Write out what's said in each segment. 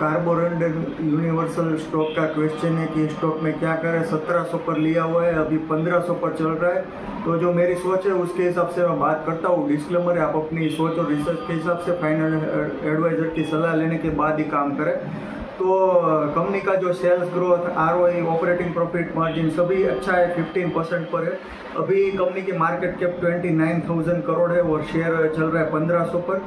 कार्बोरेंडर universal stock का question है कि स्टॉक में क्या करें। 1700 पर लिया हुआ है, अभी 1500 पर चल रहा है। तो जो मेरी सोच है उसके हिसाब से मैं बात करता हूँ। डिस्क्लेमर है, आप अपनी सोच और रिसर्च के हिसाब से फाइनेंशियल एडवाइजर की सलाह लेने के बाद ही काम करें। तो कंपनी का जो sales growth, ROI, operating profit margin सभी अच्छा है, 15% पर है। अभी कंपनी की मार्केट कैप 29,000 करोड़ है और शेयर चल रहा है 1500 पर।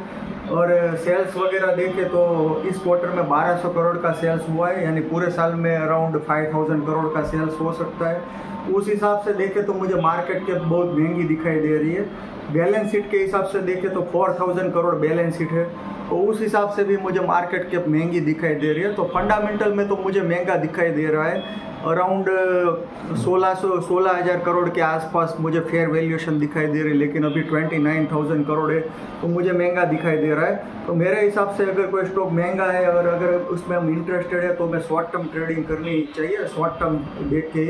और सेल्स वगैरह देखें तो इस क्वार्टर में 1200 करोड़ का सेल्स हुआ है, यानी पूरे साल में अराउंड 5000 करोड़ का सेल्स हो सकता है। उस हिसाब से देखें तो मुझे मार्केट कैप बहुत महंगी दिखाई दे रही है। बैलेंस शीट के हिसाब से देखें तो 4000 करोड़ बैलेंस शीट है, तो उस हिसाब से भी मुझे मार्केट कैप महंगी दिखाई दे रही है। तो फंडामेंटल में तो मुझे महंगा दिखाई दे रहा है। अराउंड 16,000 करोड़ के आसपास मुझे फेयर वैल्यूएशन दिखाई दे रही है, लेकिन अभी 29,000 करोड़ है, तो मुझे महंगा दिखाई दे रहा है। तो मेरे हिसाब से अगर कोई स्टॉक महंगा है और अगर उसमें हम इंटरेस्टेड है तो मैं शॉर्ट टर्म ट्रेडिंग करनी चाहिए। शॉर्ट टर्म देख के,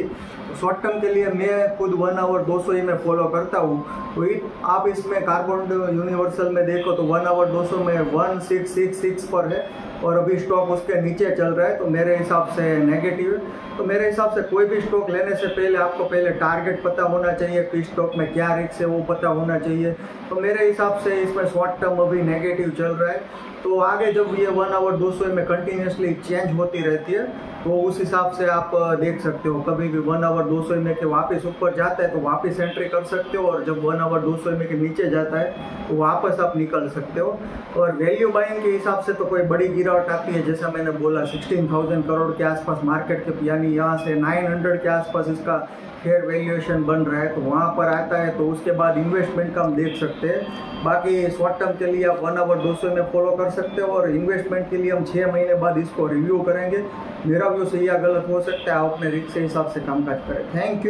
शॉर्ट टर्म के लिए मैं खुद 1 आवर 200 ही मैं फॉलो करता हूँ। तो आप इसमें कार्बन यूनिवर्सल में देखो तो 1 आवर 200 में 1666 पर है और अभी स्टॉक उसके नीचे चल रहा है, तो मेरे हिसाब से नेगेटिव है। तो मेरे हिसाब से कोई भी स्टॉक लेने से पहले आपको पहले टारगेट पता होना चाहिए कि स्टॉक में क्या रिस्क है वो पता होना चाहिए। तो मेरे हिसाब से इसमें शॉर्ट टर्म अभी नेगेटिव चल रहा है। तो आगे जब ये 1 आवर 200 में कंटिन्यूसली चेंज होती रहती है तो उस हिसाब से आप देख सकते हो। कभी भी 1 आवर 200 में के वापस ऊपर जाता है तो वापस एंट्री कर सकते हो, और जब 1 आवर 200 में के नीचे जाता है तो वापस आप निकल सकते हो। और वैल्यू बाइंग के हिसाब से तो कोई बड़ी गिरावट आती है, जैसा मैंने बोला 16,000 करोड़ के आसपास मार्केट के, यानी यहाँ से 900 के आसपास इसका फेयर वैल्यूएशन बन रहा है, तो वहाँ पर आता है तो उसके बाद इन्वेस्टमेंट का हम देख सकते हैं। बाकी शॉर्ट टर्म के लिए आप 1 आवर 200 में फॉलो कर सकते हो, और इन्वेस्टमेंट के लिए हम 6 महीने बाद इसको रिव्यू करेंगे। मेरा व्यू सही या गलत हो सकता है, आप अपने रिस्क के हिसाब से काम काज करें। Thank you.